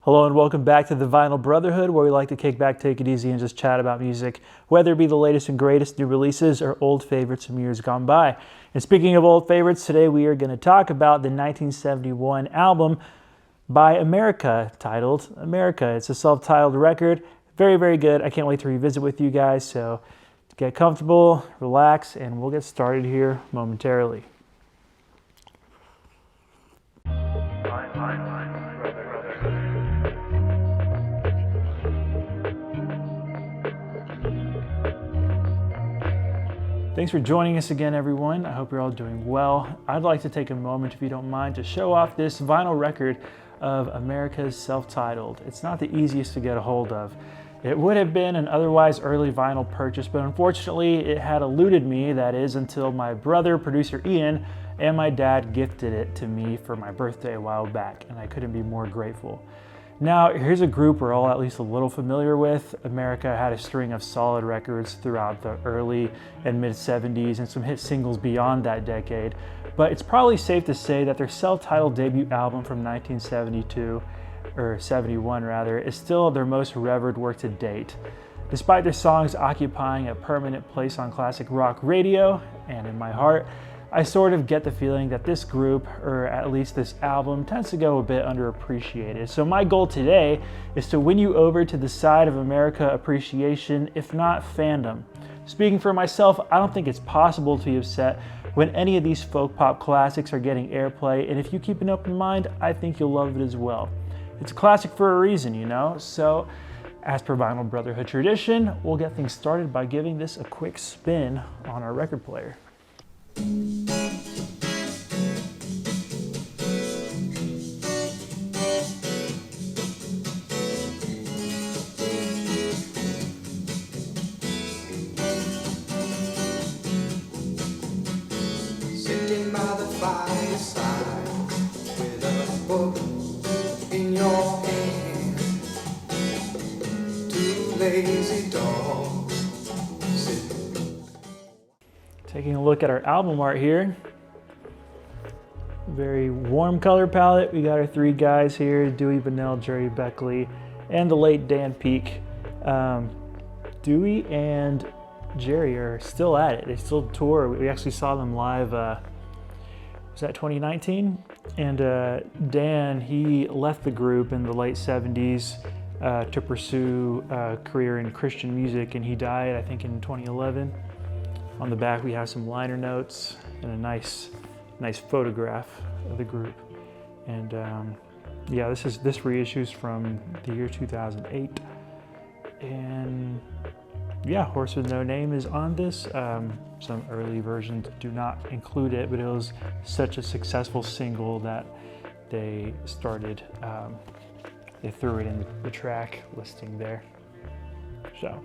Hello and welcome back to the Vinyl Brotherhood, where we like to kick back, take it easy, and just chat about music, whether it be the latest and greatest new releases or old favorites from years gone by. And speaking of old favorites, today we are going to talk about the 1971 album by America, titled America. It's a self-titled record. Very, very good. I can't wait to revisit with you guys, so get comfortable, relax, and we'll get started here momentarily. Thanks for joining us again, everyone. I hope you're all doing well. I'd like to take a moment, if you don't mind, to show off this vinyl record of America's self-titled. It's not the easiest to get a hold of. It would have been an otherwise early vinyl purchase, but unfortunately it had eluded me, that is, until my brother, producer Ian, and my dad gifted it to me for my birthday a while back, and I couldn't be more grateful. Now, here's a group we're all at least a little familiar with. America had a string of solid records throughout the early and mid-70s and some hit singles beyond that decade, but it's probably safe to say that their self-titled debut album from 1972, or 71 rather, is still their most revered work to date. Despite their songs occupying a permanent place on classic rock radio and in my heart, I sort of get the feeling that this group, or at least this album, tends to go a bit underappreciated. So my goal today is to win you over to the side of America appreciation, if not fandom. Speaking for myself, I don't think it's possible to be upset when any of these folk pop classics are getting airplay, and if you keep an open mind, I think you'll love it as well. It's a classic for a reason, you know? So, as per Vinyl Brotherhood tradition, we'll get things started by giving this a quick spin on our record player. Sitting by the fireside with a book in your hand, two lazy dogs sitting. Taking a look at our album art here. Very warm color palette. We got our three guys here, Dewey Bunnell, Jerry Beckley, and the late Dan Peake. Dewey and Jerry are still at it. They still tour. We actually saw them live, was that 2019? And Dan, he left the group in the late 70s to pursue a career in Christian music, and he died, I think, in 2011. On the back we have some liner notes and a nice photograph of the group. And yeah, this reissue's from the year 2008. And yeah, Horse with No Name is on this. Some early versions do not include it, but it was such a successful single that they started, they threw it in the track listing there. So.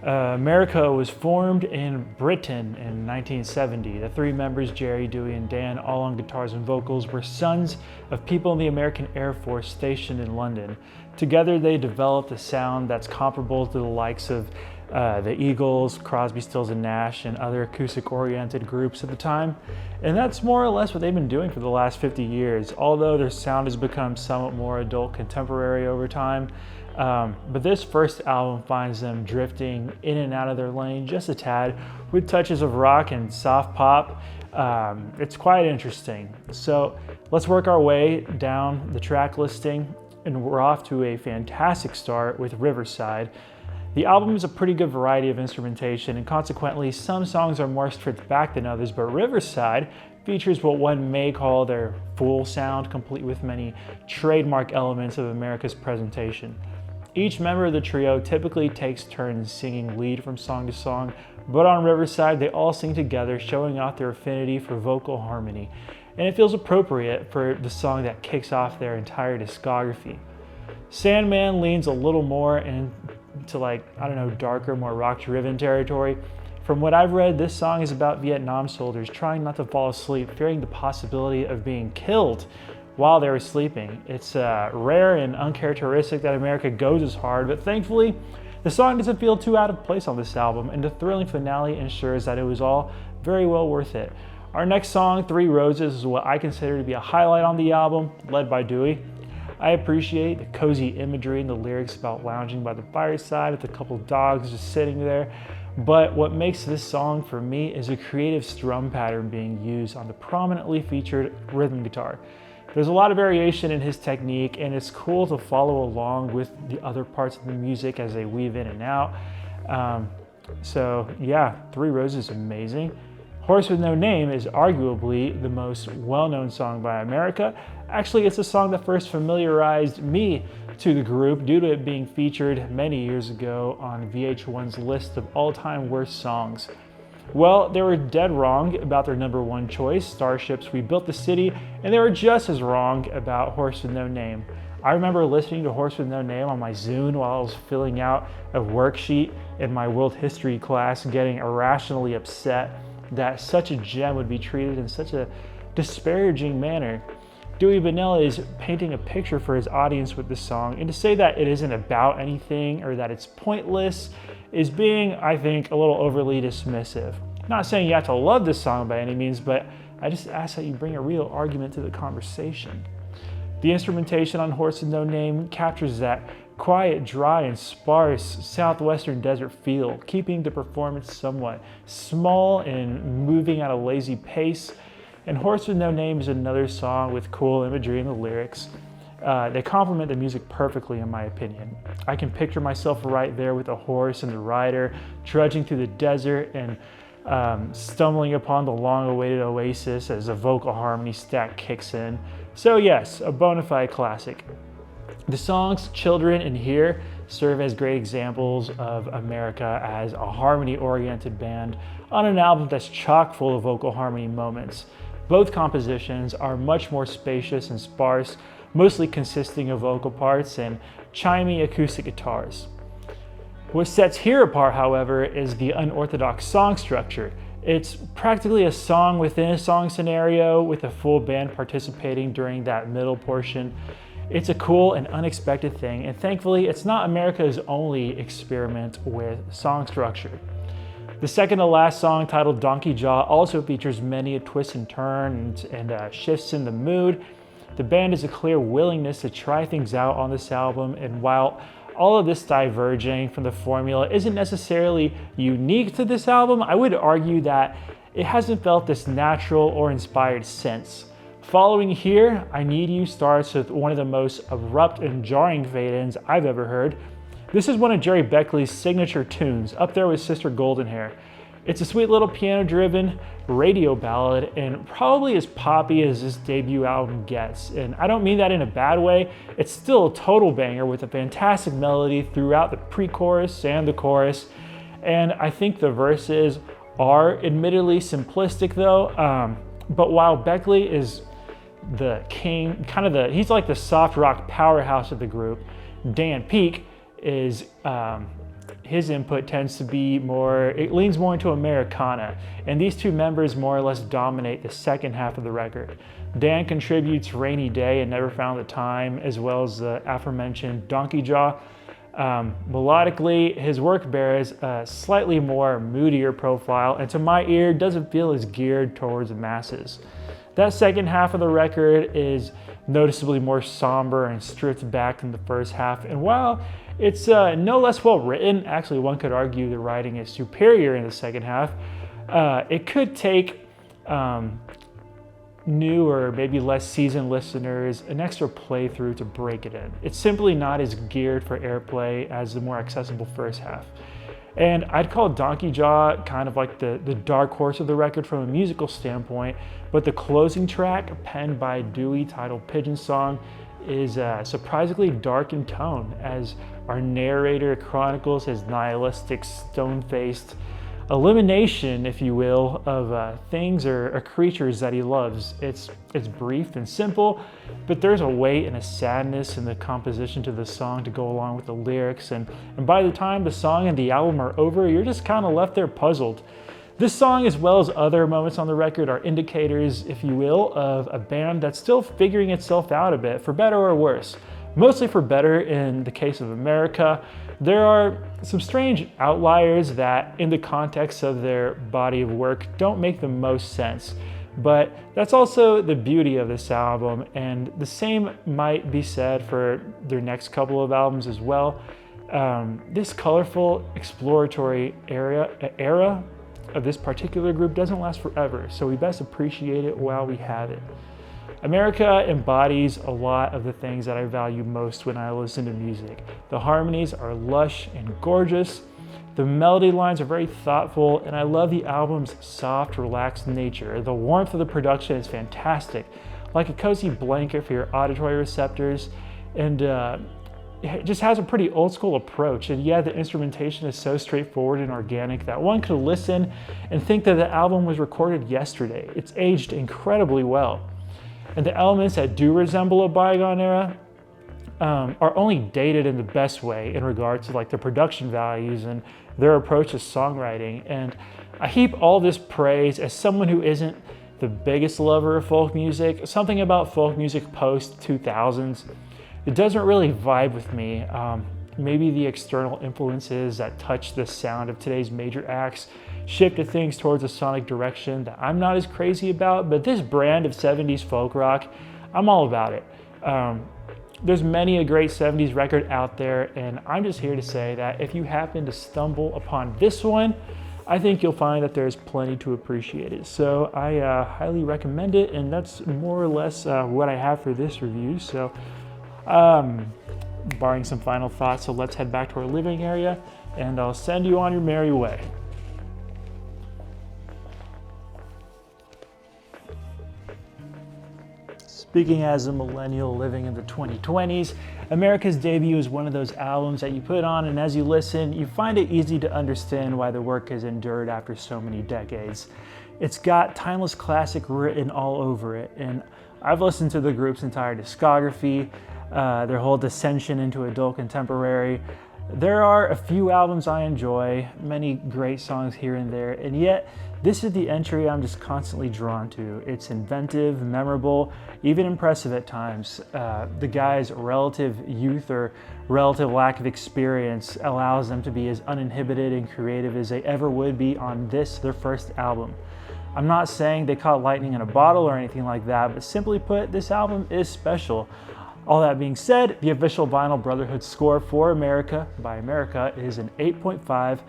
America was formed in Britain in 1970. The three members, Jerry, Dewey, and Dan, all on guitars and vocals, were sons of people in the American Air Force stationed in London. Together they developed a sound that's comparable to the likes of the Eagles, Crosby, Stills and Nash, and other acoustic-oriented groups at the time. And that's more or less what they've been doing for the last 50 years, although their sound has become somewhat more adult contemporary over time. But this first album finds them drifting in and out of their lane just a tad, with touches of rock and soft pop. It's quite interesting. So let's work our way down the track listing, and we're off to a fantastic start with Riverside. The album is a pretty good variety of instrumentation, and consequently some songs are more stripped back than others, but Riverside features what one may call their full sound, complete with many trademark elements of America's presentation. Each member of the trio typically takes turns singing lead from song to song, but on Riverside they all sing together, showing off their affinity for vocal harmony, and it feels appropriate for the song that kicks off their entire discography. Sandman leans a little more into, like, I don't know, darker, more rock-driven territory. From what I've read, this song is about Vietnam soldiers trying not to fall asleep, fearing the possibility of being killed while they were sleeping. It's rare and uncharacteristic that America goes as hard, but thankfully, the song doesn't feel too out of place on this album, and the thrilling finale ensures that it was all very well worth it. Our next song, Three Roses, is what I consider to be a highlight on the album, led by Dewey. I appreciate the cozy imagery and the lyrics about lounging by the fireside with a couple dogs just sitting there. But what makes this song for me is a creative strum pattern being used on the prominently featured rhythm guitar. There's a lot of variation in his technique, and it's cool to follow along with the other parts of the music as they weave in and out. So yeah, Three Roses is amazing. Horse with No Name is arguably the most well-known song by America. Actually, it's a song that first familiarized me to the group due to it being featured many years ago on VH1's list of all-time worst songs. Well, they were dead wrong about their number one choice, Starships We Built the City, and they were just as wrong about Horse with No Name. I remember listening to Horse with No Name on my Zune while I was filling out a worksheet in my world history class, getting irrationally upset that such a gem would be treated in such a disparaging manner. Dewey Bunnell is painting a picture for his audience with this song, and to say that it isn't about anything or that it's pointless is being, I think, a little overly dismissive. Not saying you have to love this song by any means, but I just ask that you bring a real argument to the conversation. The instrumentation on Horse with No Name captures that quiet, dry, and sparse southwestern desert feel, keeping the performance somewhat small and moving at a lazy pace. And Horse with No Name is another song with cool imagery in the lyrics. They complement the music perfectly, in my opinion. I can picture myself right there with a horse and the rider, trudging through the desert and stumbling upon the long-awaited oasis as a vocal harmony stack kicks in. So yes, a bona fide classic. The songs Children and Here serve as great examples of America as a harmony-oriented band on an album that's chock full of vocal harmony moments. Both compositions are much more spacious and sparse, mostly consisting of vocal parts and chimey acoustic guitars. What sets Here apart, however, is the unorthodox song structure. It's practically a song within a song scenario with a full band participating during that middle portion. It's a cool and unexpected thing, and thankfully it's not America's only experiment with song structure. The second to last song, titled Donkey Jaw, also features many a twist and turn and shifts in the mood. The band has a clear willingness to try things out on this album, and while all of this diverging from the formula isn't necessarily unique to this album, I would argue that it hasn't felt this natural or inspired since. Following Here, I Need You starts with one of the most abrupt and jarring fade-ins I've ever heard. This is one of Jerry Beckley's signature tunes, up there with Sister Golden Hair. It's a sweet little piano-driven radio ballad and probably as poppy as this debut album gets. And I don't mean that in a bad way. It's still a total banger with a fantastic melody throughout the pre-chorus and the chorus. And I think the verses are admittedly simplistic though. But while Beckley is the king, he's like the soft rock powerhouse of the group, Dan Peek is, his input tends to be it leans more into Americana, and these two members more or less dominate the second half of the record. Dan contributes Rainy Day and Never Found the Time, as well as the aforementioned Donkey Jaw. Melodically, his work bears a slightly more moodier profile, and to my ear doesn't feel as geared towards the masses. That second half of the record is noticeably more somber and stripped back than the first half, and while it's no less well written, actually one could argue the writing is superior in the second half, it could take new or maybe less seasoned listeners an extra playthrough to break it in. It's simply not as geared for airplay as the more accessible first half. And I'd call Donkey Jaw kind of like the dark horse of the record from a musical standpoint, but the closing track, penned by Dewey, titled Pigeon Song, is surprisingly dark in tone as our narrator chronicles his nihilistic, stone-faced elimination, if you will, of things or creatures that he loves. It's brief and simple, but there's a weight and a sadness in the composition to the song to go along with the lyrics, and by the time the song and the album are over, you're just kind of left there puzzled. This song, as well as other moments on the record, are indicators, if you will, of a band that's still figuring itself out a bit, for better or worse. Mostly for better in the case of America. There are some strange outliers that, in the context of their body of work, don't make the most sense. But that's also the beauty of this album, and the same might be said for their next couple of albums as well. This colorful, exploratory era of this particular group doesn't last forever, so we best appreciate it while we have it. America embodies a lot of the things that I value most when I listen to music. The harmonies are lush and gorgeous. The melody lines are very thoughtful, and I love the album's soft, relaxed nature. The warmth of the production is fantastic, like a cozy blanket for your auditory receptors, and it just has a pretty old school approach. And yeah, the instrumentation is so straightforward and organic that one could listen and think that the album was recorded yesterday. It's aged incredibly well. And the elements that do resemble a bygone era are only dated in the best way in regards to like the production values and their approach to songwriting. And I heap all this praise as someone who isn't the biggest lover of folk music. Something about folk music post 2000s, it doesn't really vibe with me. Maybe the external influences that touch the sound of today's major acts shifted things towards a sonic direction that I'm not as crazy about, but this brand of 70s folk rock, I'm all about it. There's many a great 70s record out there, and I'm just here to say that if you happen to stumble upon this one, I think you'll find that there's plenty to appreciate it. So I highly recommend it, and that's more or less what I have for this review. So barring some final thoughts, so let's head back to our living area, and I'll send you on your merry way. Speaking as a millennial living in the 2020s, America's Debut is one of those albums that you put on, and as you listen, you find it easy to understand why the work has endured after so many decades. It's got timeless classic written all over it, and I've listened to the group's entire discography, their whole descension into adult contemporary. There are a few albums I enjoy, many great songs here and there, and yet this is the entry I'm just constantly drawn to. It's inventive, memorable, even impressive at times. The guys' relative youth or relative lack of experience allows them to be as uninhibited and creative as they ever would be on this, their first album. I'm not saying they caught lightning in a bottle or anything like that, but simply put, this album is special. All that being said, the official Vinyl Brotherhood score for America by America is an 8.5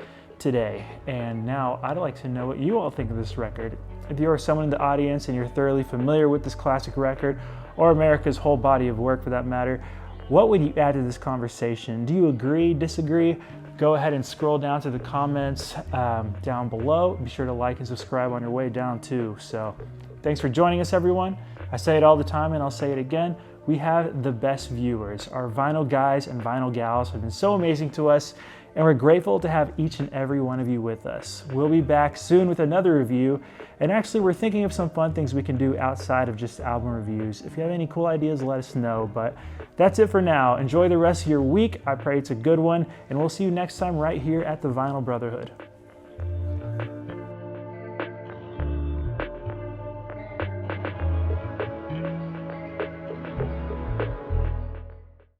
today. And now I'd like to know what you all think of this record. If you are someone in the audience and you're thoroughly familiar with this classic record, or America's whole body of work for that matter, what would you add to this conversation? Do you agree, disagree? Go ahead and scroll down to the comments down below. Be sure to like and subscribe on your way down too. So thanks for joining us, everyone. I say it all the time and I'll say it again. We have the best viewers. Our vinyl guys and vinyl gals have been so amazing to us, and we're grateful to have each and every one of you with us. We'll be back soon with another review, and actually we're thinking of some fun things we can do outside of just album reviews. If you have any cool ideas, let us know, but that's it for now. Enjoy the rest of your week. I pray it's a good one, and we'll see you next time right here at the Vinyl Brotherhood.